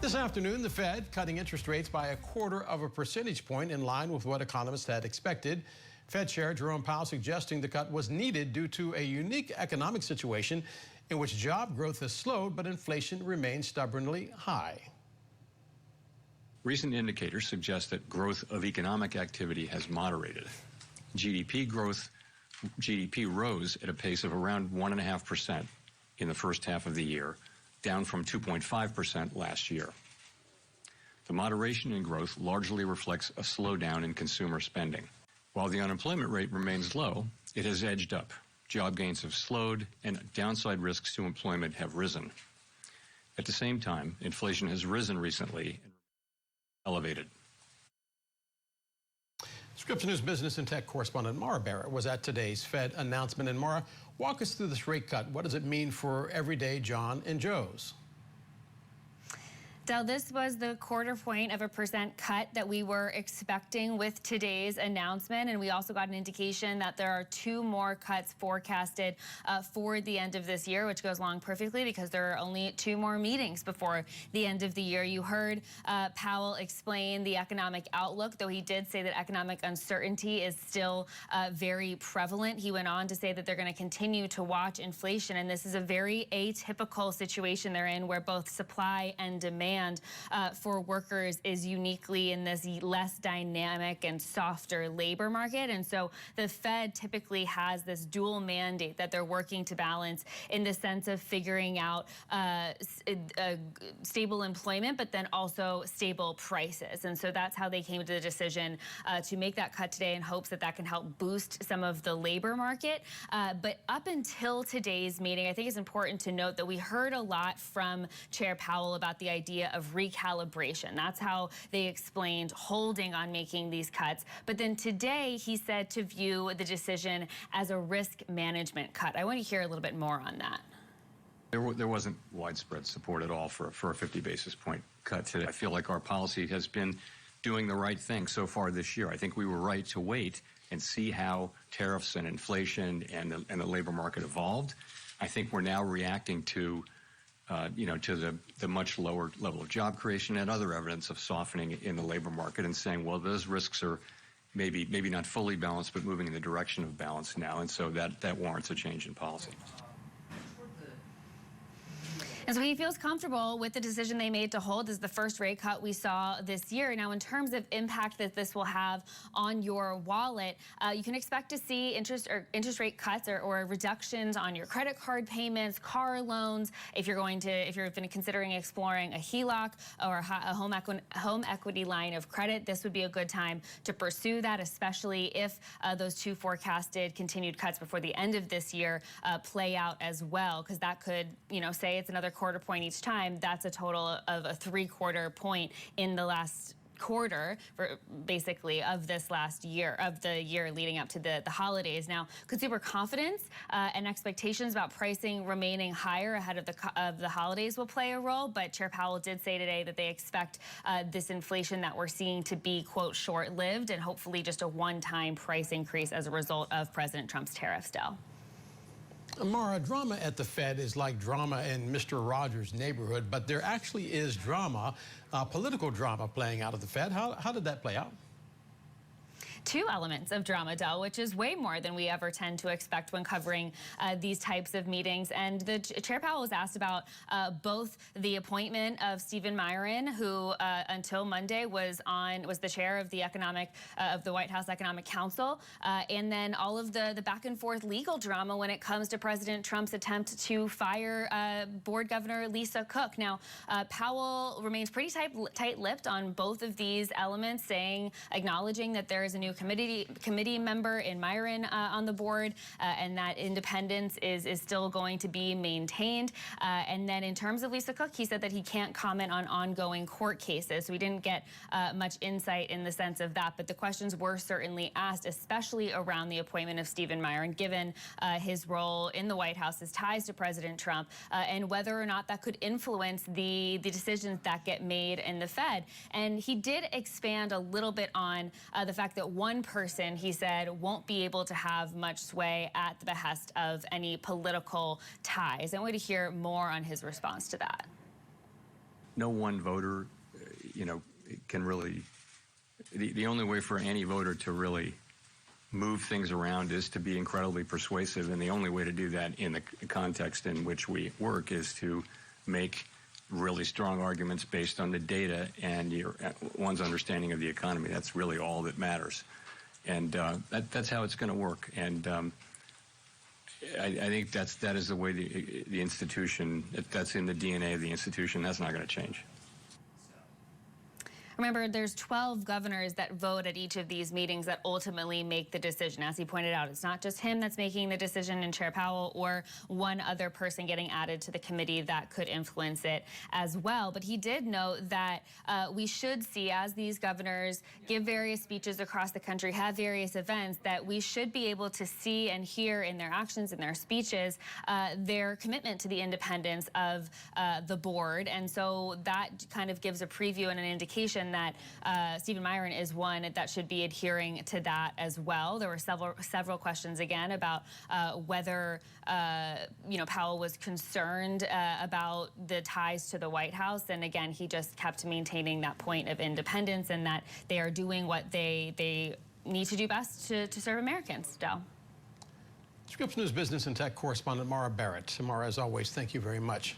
This afternoon, the Fed cutting interest rates by 1/4 percentage point in line with what economists had expected. Fed Chair Jerome Powell suggesting the cut was needed due to a unique economic situation in which job growth has slowed, but inflation remains stubbornly high. Recent indicators suggest that growth of economic activity has moderated. GDP rose at a pace of around 1.5% in the first half of the year, down from 2.5% last year. The moderation in growth largely reflects a slowdown in consumer spending. While the unemployment rate remains low, it has edged up. Job gains have slowed, and downside risks to employment have risen. At the same time, inflation has risen recently and elevated. Scripps News business and tech correspondent Mara Barrett was at today's Fed announcement. And Mara, walk us through this rate cut. What does it mean for everyday John and Joes? Del, this was the 1/4 point of a percent cut that we were expecting with today's announcement. And we also got an indication that there are 2 more cuts forecasted for the end of this year, which goes along perfectly because there are only 2 more meetings before the end of the year. You heard Powell explain the economic outlook, though he did say that economic uncertainty is still very prevalent. He went on to say that they're going to continue to watch inflation. And this is a very atypical situation they're in, where both supply and demand for workers is uniquely in this less dynamic and softer labor market. And so the Fed typically has this dual mandate that they're working to balance in the sense of figuring out stable employment, but then also stable prices. And so that's how they came to the decision to make that cut today, in hopes that that can help boost some of the labor market. But up until today's meeting, I think it's important to note that we heard a lot from Chair Powell about the idea of recalibration. That's how they explained holding on making these cuts. But then today he said to view the decision as a risk management cut. I want to hear a little bit more on that. There wasn't widespread support at all for a 50 basis point cut today. I feel like our policy has been doing the right thing so far this year. I think we were right to wait and see how tariffs and inflation and the labor market evolved. I think we're now reacting to to the much lower level of job creation and other evidence of softening in the labor market, and saying, well, those risks are maybe not fully balanced, but moving in the direction of balance now. And so that warrants a change in policy. And so he feels comfortable with the decision they made to hold. This is the first rate cut we saw this year. Now, in terms of impact that this will have on your wallet, you can expect to see interest rate cuts or reductions on your credit card payments, car loans. If you're considering exploring a HELOC or a home equity line of credit, this would be a good time to pursue that, especially if those 2 forecasted continued cuts before the end of this year play out as well, because that could, say it's another 1/4 point each time. That's a total of a 3/4 point in the last quarter, basically, of this last year, of the year leading up to the holidays. Now, consumer confidence and expectations about pricing remaining higher ahead of the holidays will play a role, but Chair Powell did say today that they expect this inflation that we're seeing to be, quote, short-lived, and hopefully just a one-time price increase as a result of President Trump's tariffs, Del. Mara, drama at the Fed is like drama in Mr. Rogers' Neighborhood, but there actually is drama, political drama playing out at the Fed. How did that play out? 2 elements of drama, Del, which is way more than we ever tend to expect when covering these types of meetings. And the Chair Powell was asked about both the appointment of Stephen Miron, who until Monday was the chair of the White House Economic Council, and then all of the back and forth legal drama when it comes to President Trump's attempt to fire Board Governor Lisa Cook. Now, Powell remains pretty tight-lipped on both of these elements, acknowledging that there is a new committee member in Miron on the board, and that independence is still going to be maintained. And then in terms of Lisa Cook, he said that he can't comment on ongoing court cases. So we didn't get much insight in the sense of that, but the questions were certainly asked, especially around the appointment of Stephen Miron, given his role in the White House, his ties to President Trump, and whether or not that could influence the decisions that get made in the Fed. And he did expand a little bit on the fact that one person, he said, won't be able to have much sway at the behest of any political ties. I want to hear more on his response to that. no one voter, can really. The only way for any voter to really move things around is to be incredibly persuasive, and the only way to do that in the context in which we work is to make really strong arguments based on the data and one's understanding of the economy. That's really all that matters, and that's how it's going to work. And I think that is the way the institution, that's in the DNA of the institution. That's not going to change. Remember, there's 12 governors that vote at each of these meetings that ultimately make the decision. As he pointed out, it's not just him that's making the decision and Chair Powell or one other person getting added to the committee that could influence it as well. But he did note that we should see, as these governors give various speeches across the country, have various events, that we should be able to see and hear in their actions and their speeches their commitment to the independence of the board. And so that kind of gives a preview and an indication that Stephen Myron is one that should be adhering to that as well. There were several questions again about whether Powell was concerned about the ties to the White House, and again he just kept maintaining that point of independence and that they are doing what they need to do best to serve Americans. Dell. Scripps News business and tech correspondent Mara Barrett. Mara, as always, thank you very much.